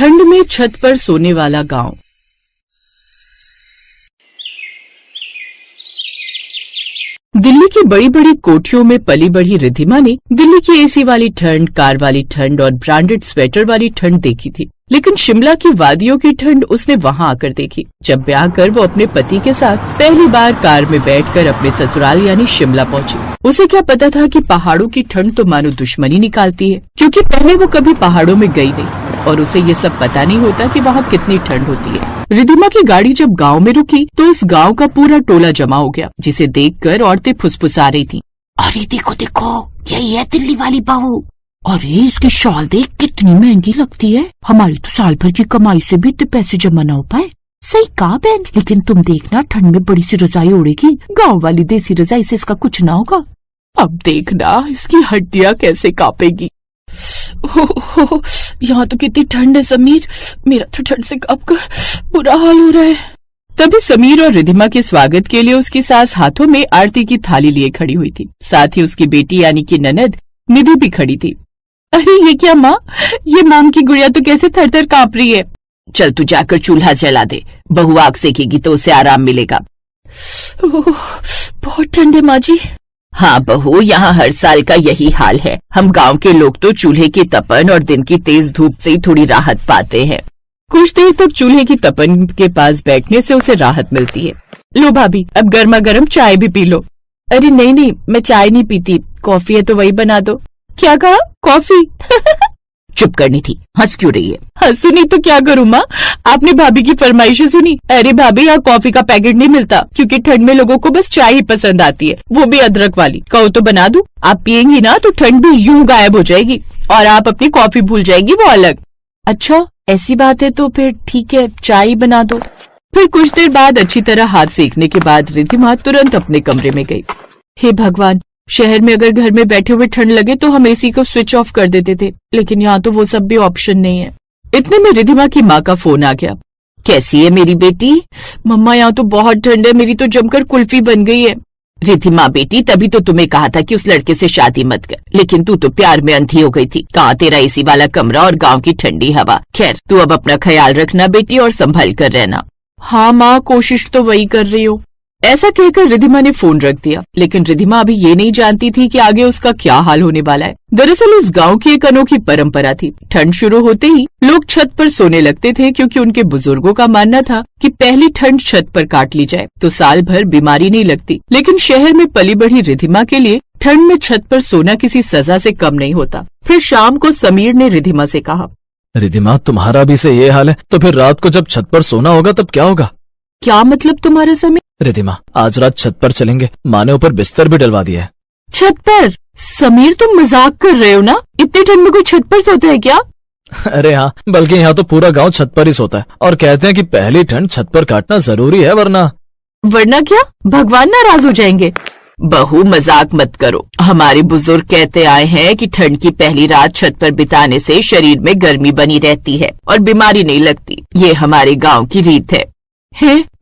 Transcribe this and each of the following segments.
ठंड में छत पर सोने वाला गांव। दिल्ली की बड़ी बड़ी कोठियों में पली बढ़ी रिद्धिमा ने दिल्ली की एसी वाली ठंड, कार वाली ठंड और ब्रांडेड स्वेटर वाली ठंड देखी थी, लेकिन शिमला की वादियों की ठंड उसने वहां आकर देखी, जब ब्याह कर वो अपने पति के साथ पहली बार कार में बैठकर अपने ससुराल यानी शिमला पहुंची। उसे क्या पता था कि पहाड़ों की ठंड तो मानो दुश्मनी निकालती है, क्योंकि पहले वो कभी पहाड़ों में गई नहीं और उसे ये सब पता नहीं होता कि वहाँ कितनी ठंड होती है। रिद्धिमा की गाड़ी जब गांव में रुकी तो उस गांव का पूरा टोला जमा हो गया, जिसे देखकर औरतें फुसफुसा रही थीं। अरे देखो देखो, यही है दिल्ली वाली बहू। अरे इसकी शॉल देख कितनी महंगी लगती है, हमारी तो साल भर की कमाई से भी इतने पैसे जमा न हो पाए। सही कहा बहन, लेकिन तुम देखना ठंड में बड़ी सी रजाई ओढ़ेगी, गाँव वाली देसी रजाई से इसका कुछ ना होगा। अब देखना इसकी हड्डियां कैसे कांपेगी। हो, यहाँ तो कितनी ठंड है समीर, मेरा तो ठंड से कांपकर बुरा हाल हो रहा है। तभी समीर और रिद्धिमा के स्वागत के लिए उसकी सास हाथों में आरती की थाली लिए खड़ी हुई थी, साथ ही उसकी बेटी यानी कि ननद निधि भी खड़ी थी। अरे ये क्या माँ, ये मोम की गुड़िया तो कैसे थर थर कांप रही है। चल तू जाकर चूल्हा जला दे, बहू आग सेकेगी तो उसे आराम मिलेगा। बहुत ठंड है माँ जी। हाँ बहू, यहाँ हर साल का यही हाल है। हम गांव के लोग तो चूल्हे की तपन और दिन की तेज धूप से ही थोड़ी राहत पाते हैं। कुछ देर तक चूल्हे की तपन के पास बैठने से उसे राहत मिलती है। लो भाभी, अब गर्मा गर्म चाय भी पी लो। अरे नहीं, मैं चाय नहीं पीती, कॉफी है तो वही बना दो। क्या कहा, कॉफी? चुप करनी थी, हंस क्यों रही है? हंसू नहीं तो क्या करूँ माँ, आपने भाभी की फरमाइशें सुनी। अरे भाभी, यहाँ कॉफी का पैकेट नहीं मिलता, क्योंकि ठंड में लोगों को बस चाय ही पसंद आती है, वो भी अदरक वाली। कहो तो बना दूं? आप पियेंगी ना तो ठंड भी यूं गायब हो जाएगी और आप अपनी कॉफी भूल जाएंगी, वो अलग। अच्छा ऐसी बात है तो फिर ठीक है, चाय बना दो। फिर कुछ देर बाद अच्छी तरह हाथ सेकने के बाद रिद्धिमा तुरंत अपने कमरे में गई। हे भगवान, शहर में अगर घर में बैठे हुए ठंड लगे तो हम एसी को स्विच ऑफ कर देते थे, लेकिन यहाँ तो वो सब भी ऑप्शन नहीं है। इतने में रिद्धिमा की माँ का फोन आ गया। कैसी है मेरी बेटी? मम्मा यहाँ तो बहुत ठंड है, मेरी तो जमकर कुल्फी बन गई है। रिद्धिमा बेटी, तभी तो तुम्हें कहा था कि उस लड़के से शादी मत कर, लेकिन तू तो प्यार में अंधी हो गई थी। कहाँ तेरा एसी वाला कमरा और गाँव की ठंडी हवा। खैर तू अब अपना ख्याल रखना बेटी और संभल कर रहना। हाँ माँ, कोशिश तो वही कर रही हूँ। ऐसा कहकर रिद्धिमा ने फोन रख दिया, लेकिन रिद्धिमा अभी ये नहीं जानती थी कि आगे उसका क्या हाल होने वाला है। दरअसल उस गांव की एक अनोखी परंपरा थी। ठंड शुरू होते ही लोग छत पर सोने लगते थे, क्योंकि उनके बुजुर्गों का मानना था कि पहली ठंड छत पर काट ली जाए तो साल भर बीमारी नहीं लगती। लेकिन शहर में पली बढ़ी रिद्धिमा के लिए ठंड में छत पर सोना किसी सजा से कम नहीं होता। फिर शाम को समीर ने रिद्धिमा से कहा, रिद्धिमा तुम्हारा भी से ये हाल है तो फिर रात को जब छत पर सोना होगा तब क्या होगा? क्या मतलब तुम्हारा समीर? रिद्धिमा, आज रात छत पर चलेंगे, माँ ने ऊपर बिस्तर भी डलवा दिया है। छत पर? समीर तुम मजाक कर रहे हो ना, इतनी ठंड में कोई छत पर सोता है क्या? अरे हाँ, बल्कि यहाँ तो पूरा गांव छत पर ही सोता है और कहते हैं कि पहली ठंड छत पर काटना जरूरी है, वरना क्या भगवान नाराज हो जाएंगे? बहू मजाक मत करो, हमारे बुजुर्ग कहते आए हैं कि ठंड की पहली रात छत पर बिताने से शरीर में गर्मी बनी रहती है और बीमारी नहीं लगती। ये हमारे गाँव की रीत है।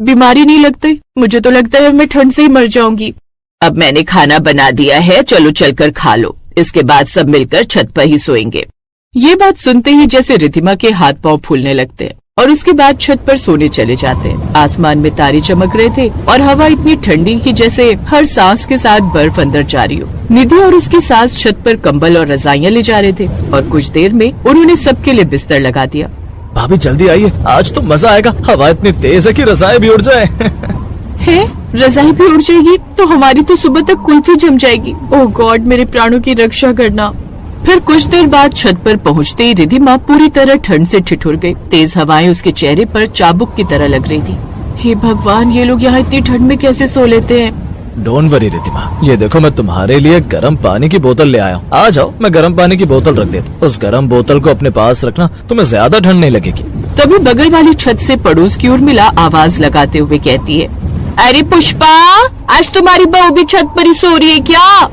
बीमारी नहीं लगती? मुझे तो लगता है मैं ठंड से ही मर जाऊंगी। अब मैंने खाना बना दिया है, चलो चलकर खा लो, इसके बाद सब मिलकर छत पर ही सोएंगे। ये बात सुनते ही जैसे रिद्धिमा के हाथ पांव फूलने लगते हैं और उसके बाद छत पर सोने चले जाते हैं। आसमान में तारे चमक रहे थे और हवा इतनी ठंडी की जैसे हर सांस के साथ बर्फ अंदर जा रही हो। निधि और उसकी सास छत पर कंबल और रजाइयाँ ले जा रहे थे और कुछ देर में उन्होंने सबके लिए बिस्तर लगा दिया। भाभी जल्दी आइए, आज तो मजा आएगा, हवा इतनी तेज है कि रजाई भी उड़ जाए। रजाई भी उड़ जाएगी तो हमारी तो सुबह तक कुल्फी जम जाएगी। ओह गॉड, मेरे प्राणों की रक्षा करना। फिर कुछ देर बाद छत पर पहुँचते ही रिद्धिमा पूरी तरह ठंड से ठिठुर गई। तेज हवाएं उसके चेहरे पर चाबुक की तरह लग रही थी। हे भगवान, ये लोग यहाँ इतनी ठंड में कैसे सो लेते हैं? डोंट वरी रिद्धिमा, ये देखो मैं तुम्हारे लिए गर्म पानी की बोतल ले आया हूँ। आ जाओ, मैं गर्म पानी की बोतल रख देता। उस गर्म बोतल को अपने पास रखना, तुम्हें ज्यादा ठंड नहीं लगेगी। तभी बगल वाली छत से पड़ोस की उर्मिला आवाज लगाते हुए कहती है, अरे पुष्पा, आज तुम्हारी बहू भी छत पर ही सो रही है क्या?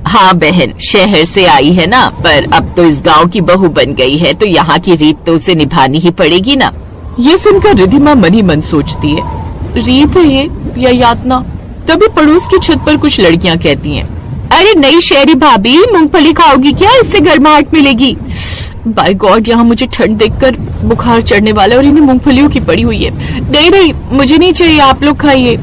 हाँ बहन, शहर से आई है ना, पर अब तो इस गाँव की बहू बन गई है तो यहाँ की रीत तो उसे निभानी ही पड़ेगी ना। ये सुनकर रिद्धिमा मन ही मन सोचती है, रीत है ये या यातना? तभी पड़ोस की छत पर कुछ लड़कियां कहती हैं, अरे नहीं शहरी भाभी, मूंगफली खाओगी क्या? इससे गर्माहट मिलेगी। बाय गॉड, यहाँ मुझे ठंड देखकर बुखार चढ़ने वाला है और इन्हें मूंगफलियों की पड़ी हुई है। नहीं, मुझे नहीं चाहिए, आप लोग खाइए।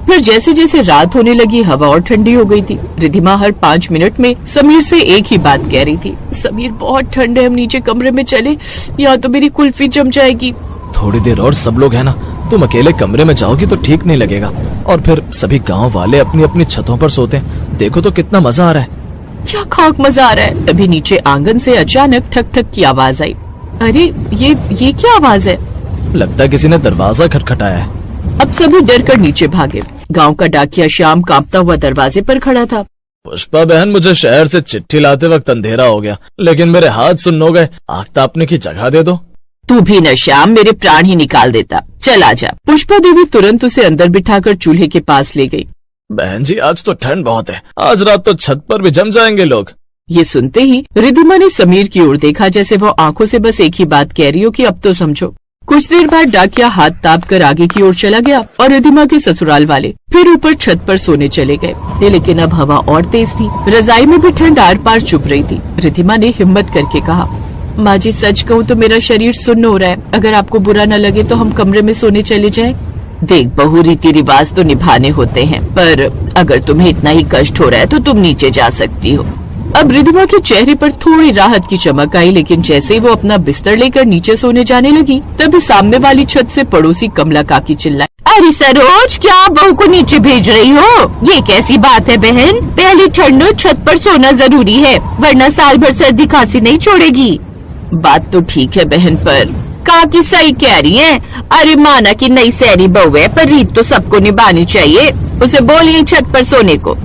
फिर जैसे जैसे रात होने लगी हवा और ठंडी हो गई थी। रिधिमा हर 5 मिनट में समीर से एक ही बात कह रही थी, समीर बहुत ठंड है, हम नीचे कमरे में चले, यहाँ तो मेरी कुल्फी जम जाएगी। थोड़ी देर और सब लोग है ना, तुम अकेले कमरे में जाओगी तो ठीक नहीं लगेगा। और फिर सभी गांव वाले अपनी अपनी छतों पर सोते हैं, देखो तो कितना मजा आ रहा है। क्या खाक मजा आ रहा है। तभी नीचे आंगन से अचानक ठक ठक की आवाज आई। अरे ये क्या आवाज है? लगता है किसी ने दरवाजा खटखटाया है। अब सभी डर कर नीचे भागे। गांव का डाकिया श्याम कांपता हुआ दरवाजे पर खड़ा था। पुष्पा बहन, मुझे शहर से चिट्ठी लाते वक्त अंधेरा हो गया, लेकिन मेरे हाथ सुन्न हो गए। आग तापने की जगह दे दो। तू भी न श्याम, मेरे प्राण ही निकाल देता। चल आजा। पुष्पा देवी तुरंत उसे अंदर बिठाकर चूल्हे के पास ले गई। बहन जी, आज तो ठंड बहुत है, आज रात तो छत पर भी जम जाएंगे लोग। ये सुनते ही रिधिमा ने समीर की ओर देखा, जैसे वो आंखों से बस एक ही बात कह रही हो कि अब तो समझो। कुछ देर बाद डाकिया हाथ ताप कर आगे की ओर चला गया और रिधिमा के ससुराल वाले फिर ऊपर छत पर सोने चले गए। लेकिन अब हवा और तेज थी, रजाई में भी ठंड आर पार चुभ रही थी। रिधिमा ने हिम्मत करके कहा, माँ जी सच कहूँ तो मेरा शरीर सुन्न हो रहा है, अगर आपको बुरा न लगे तो हम कमरे में सोने चले जाएं। देख बहू, रीति रिवाज तो निभाने होते हैं, पर अगर तुम्हें इतना ही कष्ट हो रहा है तो तुम नीचे जा सकती हो। अब रिधिमा के चेहरे पर थोड़ी राहत की चमक आई, लेकिन जैसे ही वो अपना बिस्तर लेकर नीचे सोने जाने लगी, तभी सामने वाली छत से पड़ोसी कमला काकी चिल्लाई, अरे सरोज, क्या आप बहू को नीचे भेज रही हो? ये कैसी बात है बहन? पहली ठंड छत पर सोना जरूरी है, वरना साल भर सर्दी खांसी नहीं छोड़ेगी। बात तो ठीक है बहन, पर काकी सही कह रही है। अरे माना कि नई सैरी बहू है, पर रीत तो सबको निभानी चाहिए। उसे बोलिए छत पर सोने को।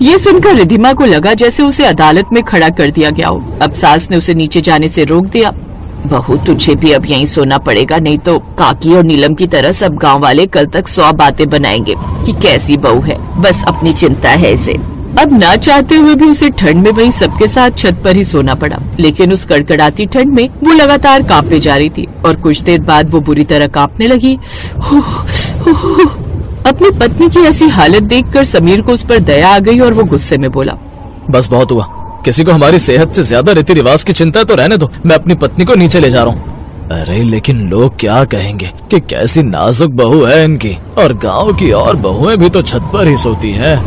ये सुनकर रिधिमा को लगा जैसे उसे अदालत में खड़ा कर दिया गया हो। अब सास ने उसे नीचे जाने से रोक दिया। बहू, तुझे भी अब यहीं सोना पड़ेगा, नहीं तो काकी और नीलम की तरह सब गांव वाले कल तक 100 बातें बनाएंगे कि कैसी बहू है, बस अपनी चिंता है इसे। अब ना चाहते हुए भी उसे ठंड में वहीं सबके साथ छत पर ही सोना पड़ा। लेकिन उस कड़कड़ाती ठंड में वो लगातार कांपे जा रही थी और कुछ देर बाद वो बुरी तरह कांपने लगी। अपनी पत्नी की ऐसी हालत देखकर समीर को उस पर दया आ गई और वो गुस्से में बोला, बस बहुत हुआ, किसी को हमारी सेहत से ज्यादा रीति रिवाज की चिंता तो रहने दो, मैं अपनी पत्नी को नीचे ले जा रहा हूँ। अरे लेकिन लोग क्या कहेंगे कि कैसी नाजुक बहू है इनकी, और गांव की और बहुएं भी तो छत पर ही सोती हैं।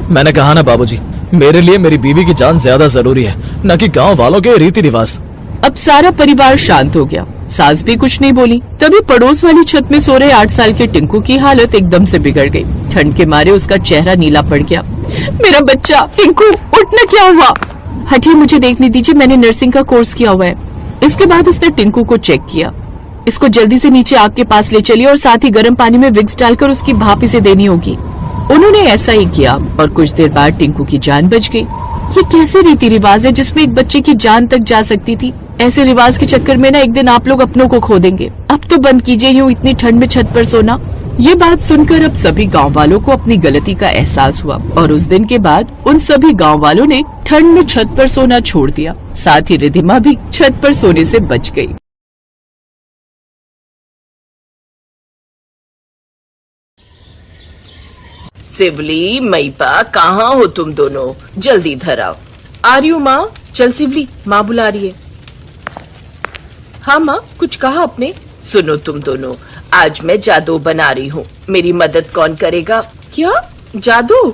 मैंने कहा ना बाबूजी, मेरे लिए मेरी बीवी की जान ज्यादा जरूरी है, न कि गांव वालों के रीति रिवाज। अब सारा परिवार शांत हो गया। सास भी कुछ नहीं बोली। तभी पड़ोस वाली छत में सो रहे 8 साल के टिंकू की हालत एकदम से बिगड़ गई। ठंड के मारे उसका चेहरा नीला पड़ गया। मेरा बच्चा टिंकू, उठना, क्या हुआ? हटिए, मुझे देखने दीजिए, मैंने नर्सिंग का कोर्स किया हुआ है। इसके बाद उसने टिंकू को चेक किया। इसको जल्दी से नीचे आग के पास ले चलिए और साथ ही गर्म पानी में विक्स डालकर उसकी भाप इसे देनी होगी। उन्होंने ऐसा ही किया और कुछ देर बाद टिंकू की जान बच गई। ये कैसे रीति रिवाज है जिसमें एक बच्चे की जान तक जा सकती थी? ऐसे रिवाज के चक्कर में ना एक दिन आप लोग अपनों को खो देंगे। अब तो बंद कीजिए यूं इतनी ठंड में छत पर सोना। ये बात सुनकर अब सभी गांव वालों को अपनी गलती का एहसास हुआ और उस दिन के बाद उन सभी गांव वालों ने ठंड में छत पर सोना छोड़ दिया। साथ ही रिधिमा भी छत पर सोने से बच गई। सिवली, मईपा, कहाँ हो तुम दोनों? जल्दी इधर आओ। आ रही हूँ माँ। चल सिवली, माँ बुला रही है। हाँ माँ, कुछ कहा आपने? सुनो तुम दोनों, आज मैं जादू बना रही हूँ, मेरी मदद कौन करेगा? क्या जादू?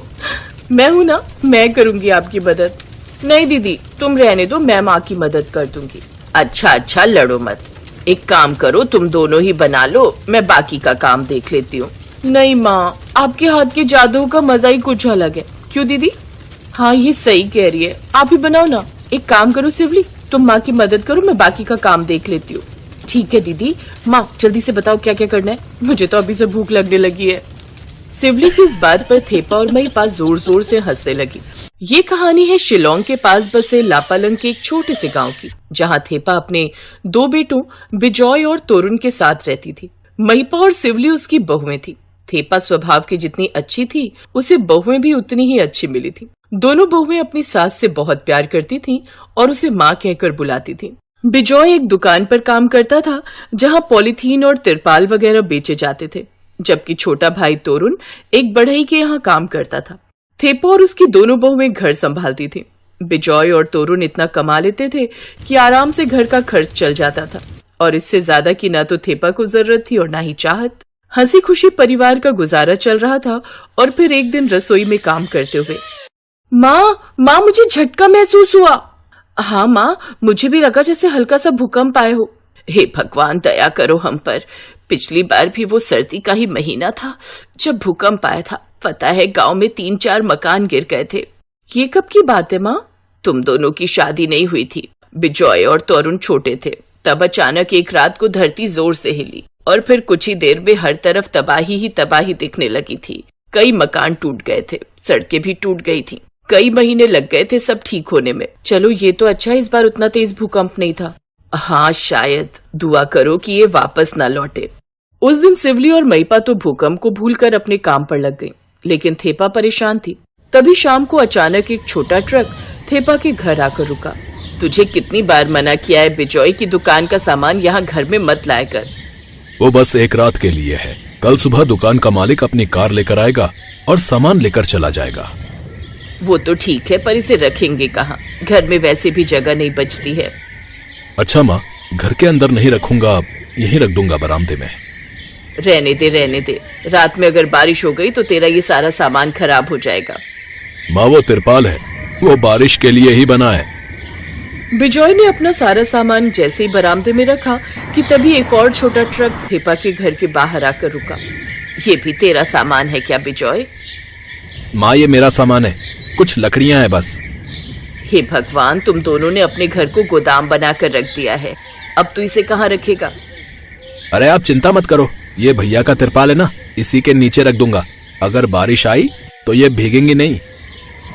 मैं हूँ ना, मैं करूँगी आपकी मदद। नहीं दीदी, तुम रहने दो, मैं माँ की मदद कर दूंगी। अच्छा, लड़ो मत। एक काम करो, तुम दोनों ही बना लो, मैं बाकी का काम देख लेती हूँ। नहीं माँ, आपके हाथ के जादू का मजा ही कुछ अलग है। क्यों दीदी? हाँ, ये सही कह रही है, आप ही बनाओ ना। एक काम करो सिवली, तुम माँ की मदद करो, मैं बाकी का काम देख लेती हूँ। ठीक है दीदी। माँ जल्दी से बताओ क्या क्या करना है, मुझे तो अभी से भूख लगने लगी है। सिवली की इस बात पर थेपा और मईपा जोर जोर से हंसने लगी। ये कहानी है शिलोंग के पास बसे लापालंग के एक छोटे से गांव की, जहाँ थेपा अपने 2 बेटों बिजॉय और तोरुण के साथ रहती थी। मईपा और सिवली उसकी बहुएं थी। थेपा स्वभाव की जितनी अच्छी थी, उसे बहुएं भी उतनी ही अच्छी मिली थी। दोनों बहुएं अपनी सास से बहुत प्यार करती थीं और उसे माँ कहकर बुलाती थीं। बिजॉय एक दुकान पर काम करता था, जहाँ पॉलीथीन और तिरपाल वगैरह बेचे जाते थे, जबकि छोटा भाई तोरुण एक बढ़ई के यहाँ काम करता था। थेपा और उसकी दोनों बहुएं घर संभालती थीं। बिजॉय और तोरुण इतना कमा लेते थे कि आराम से घर का खर्च चल जाता था, और इससे ज्यादा की ना तो थेपा को जरूरत थी और ना ही चाहत। हंसी खुशी परिवार का गुजारा चल रहा था। और फिर एक दिन रसोई में काम करते हुए, माँ मुझे झटका महसूस हुआ। हाँ माँ, मुझे भी लगा जैसे हल्का सा भूकंप आए हो। हे भगवान, दया करो हम पर। पिछली बार भी वो सर्दी का ही महीना था जब भूकंप आया था। पता है गांव में 3-4 मकान गिर गए थे। ये कब की बात है माँ? तुम दोनों की शादी नहीं हुई थी, बिजॉय और तोरुण छोटे थे। तब अचानक एक रात को धरती जोर से हिली और फिर कुछ ही देर में हर तरफ तबाही ही तबाही दिखने लगी थी। कई मकान टूट गए थे, सड़कें भी टूट गई थी। कई महीने लग गए थे सब ठीक होने में। चलो ये तो अच्छा, इस बार उतना तेज भूकंप नहीं था। हाँ शायद, दुआ करो कि ये वापस ना लौटे। उस दिन सिवली और महिपा तो भूकंप को भूलकर अपने काम पर लग गई, लेकिन थेपा परेशान थी। तभी शाम को अचानक एक छोटा ट्रक थेपा के घर आकर रुका। तुझे कितनी बार मना किया है बिजॉय की दुकान का सामान यहाँ घर में मत लाया कर। वो बस एक रात के लिए है। कल सुबह दुकान का मालिक अपनी कार लेकर आएगा और सामान लेकर चला जाएगा। वो तो ठीक है, पर इसे रखेंगे कहाँ? घर में वैसे भी जगह नहीं बचती है। अच्छा माँ, घर के अंदर नहीं रखूंगा, यहीं रख दूंगा बरामदे में। रहने दे। रात में अगर बारिश हो गई तो तेरा ये सारा सामान खराब हो जाएगा। माँ वो तिरपाल है, वो बारिश के लिए ही बना है। बिजॉय ने अपना सारा सामान जैसे ही बरामदे में रखा कि तभी एक और छोटा ट्रक थेपा के घर के बाहर आकर रुका। ये भी तेरा सामान है क्या बिजॉय? माँ ये मेरा सामान है, कुछ लकड़ियां हैं बस। हे भगवान, तुम दोनों ने अपने घर को गोदाम बनाकर रख दिया है। अब तू इसे कहाँ रखेगा? अरे आप चिंता मत करो, ये भैया का तिरपाल है ना, इसी के नीचे रख दूंगा। अगर बारिश आई तो ये भीगेंगी नहीं।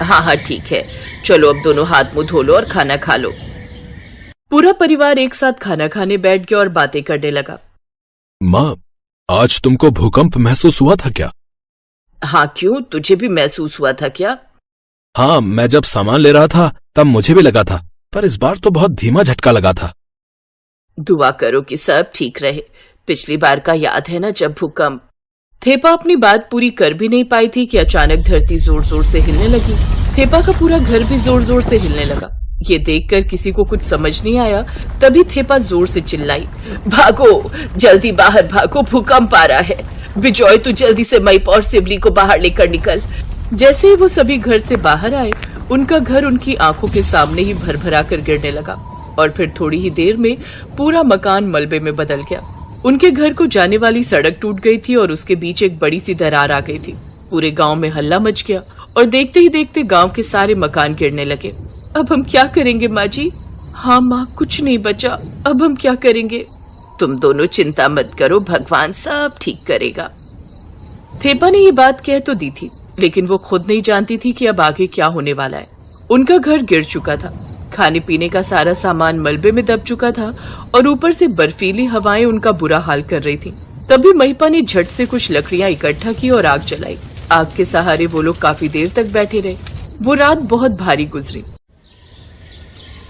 हाँ ठीक है, चलो अब दोनों हाथ मुंह धो लो और खाना खा लो। पूरा परिवार एक साथ खाना खाने बैठ गया और बातें करने लगा। माँ, आज तुमको भूकंप महसूस हुआ था क्या? हाँ क्यों, तुझे भी महसूस हुआ था क्या? हाँ, मैं जब सामान ले रहा था तब मुझे भी लगा था, पर इस बार तो बहुत धीमा झटका लगा था। दुआ करो कि सब ठीक रहे। पिछली बार का याद है ना जब भूकंप? थेपा अपनी बात पूरी कर भी नहीं पाई थी कि अचानक धरती जोर जोर से हिलने लगी। थेपा का पूरा घर भी जोर जोर से हिलने लगा। ये देखकर किसी को कुछ समझ नहीं आया। तभी थेपा जोर से चिल्लाई, भागो, जल्दी बाहर भागो, भूकंप आ रहा है। बिजॉय तू जल्दी से महिपा और सिवली को बाहर लेकर निकल। जैसे ही वो सभी घर से बाहर आए, उनका घर उनकी आंखों के सामने ही भरभरा कर गिरने लगा और फिर थोड़ी ही देर में पूरा मकान मलबे में बदल गया। उनके घर को जाने वाली सड़क टूट गई थी और उसके बीच एक बड़ी सी दरार आ गई थी। पूरे गांव में हल्ला मच गया और देखते ही देखते गांव के सारे मकान गिरने लगे। अब हम क्या करेंगे माँ जी? हाँ माँ, कुछ नहीं बचा, अब हम क्या करेंगे? तुम दोनों चिंता मत करो, भगवान सब ठीक करेगा। थेपा ने ये बात कह तो दी थी, लेकिन वो खुद नहीं जानती थी कि अब आगे क्या होने वाला है। उनका घर गिर चुका था, खाने पीने का सारा सामान मलबे में दब चुका था और ऊपर से बर्फीली हवाएं उनका बुरा हाल कर रही थी। तभी महिपा ने झट से कुछ लकड़ियां इकट्ठा की और आग जलाई। आग के सहारे वो लोग काफी देर तक बैठे रहे। वो रात बहुत भारी गुजरी।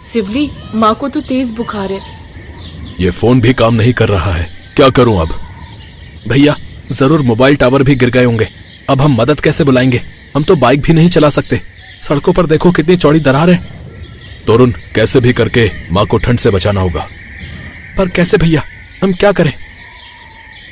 सिवली, माँ को तो तेज बुखार है। ये फोन भी काम नहीं कर रहा है, क्या करूं अब? भैया, जरूर मोबाइल टावर भी गिर गए होंगे। अब हम मदद कैसे बुलाएंगे? हम तो बाइक भी नहीं चला सकते। सड़कों पर देखो कितनी चौड़ी दरार है। तोरुण, कैसे भी करके माँ को ठंड से बचाना होगा। पर कैसे भैया, हम क्या करें?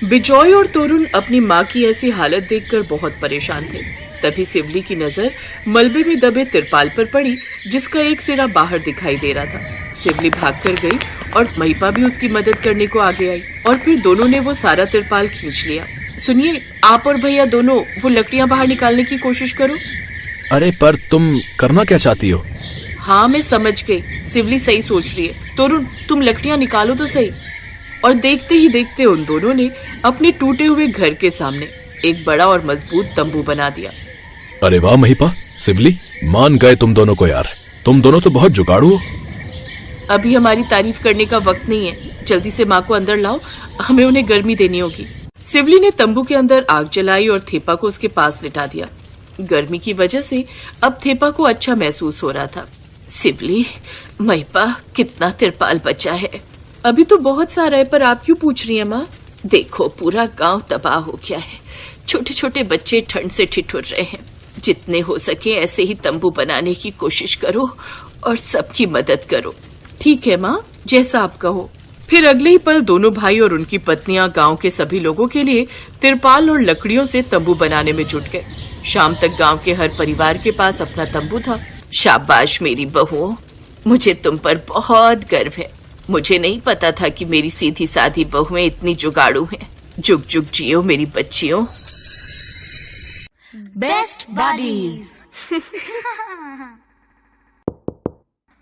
बिजॉय और तोरुण अपनी माँ की ऐसी हालत देखकर बहुत परेशान थे। तभी सिवली की नजर मलबे में दबे तिरपाल पर पड़ी, जिसका एक सिरा बाहर दिखाई दे रहा था। सिवली भागकर गई और महिपा भी उसकी मदद करने को आगे आई और फिर दोनों ने वो सारा तिरपाल खींच लिया। सुनिए, आप और भैया दोनों वो लकड़ियां बाहर निकालने की कोशिश करो। अरे पर तुम करना क्या चाहती हो? हाँ मैं समझ गई, सिवली सही सोच रही है। तोरुण, तुम लकड़ियां निकालो तो सही। और देखते ही देखते उन दोनों ने अपने टूटे हुए घर के सामने एक बड़ा और मजबूत तंबू बना दिया। अरे वाह महिपा, सिवली, मान गए तुम दोनों को यार। तुम दोनों तो बहुत जुगाड़ू हो। अभी हमारी तारीफ करने का वक्त नहीं है, जल्दी से माँ को अंदर लाओ, हमें उन्हें गर्मी देनी होगी। सिवली ने तंबू के अंदर आग जलाई और थेपा को उसके पास लिटा दिया। गर्मी की वजह से अब थेपा को अच्छा महसूस हो रहा था। सिवली, महिपा, कितना तिरपाल बचा है? अभी तो बहुत सारा है, पर आप क्यों पूछ रही हैं माँ? देखो, पूरा गांव तबाह हो गया है। छोटे छोटे बच्चे ठंड से ठिठुर रहे हैं। जितने हो सके ऐसे ही तंबू बनाने की कोशिश करो और सबकी मदद करो। ठीक है माँ, जैसा आप कहो। फिर अगले ही पल दोनों भाई और उनकी पत्नियां गांव के सभी लोगों के लिए तिरपाल और लकड़ियों से तंबू बनाने में जुट गए। शाम तक गांव के हर परिवार के पास अपना तंबू था। शाबाश मेरी बहुओं, मुझे तुम पर बहुत गर्व है। मुझे नहीं पता था कि मेरी सीधी साधी बहुएं इतनी जुगाड़ू हैं। जुग जुग जियो मेरी बच्चियों। Best buddies.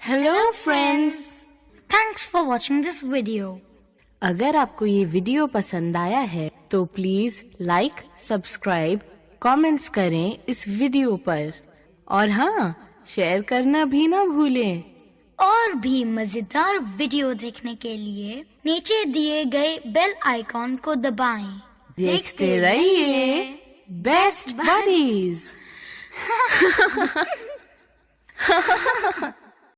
Hello friends, thanks for watching this video. अगर आपको ये वीडियो पसंद आया है तो प्लीज लाइक, सब्सक्राइब, कमेंट्स करें इस वीडियो पर और हाँ, शेयर करना भी ना भूलें। और भी मजेदार वीडियो देखने के लिए नीचे दिए गए बेल आइकॉन को दबाएं। देखते रहिए बेस्ट बडीज।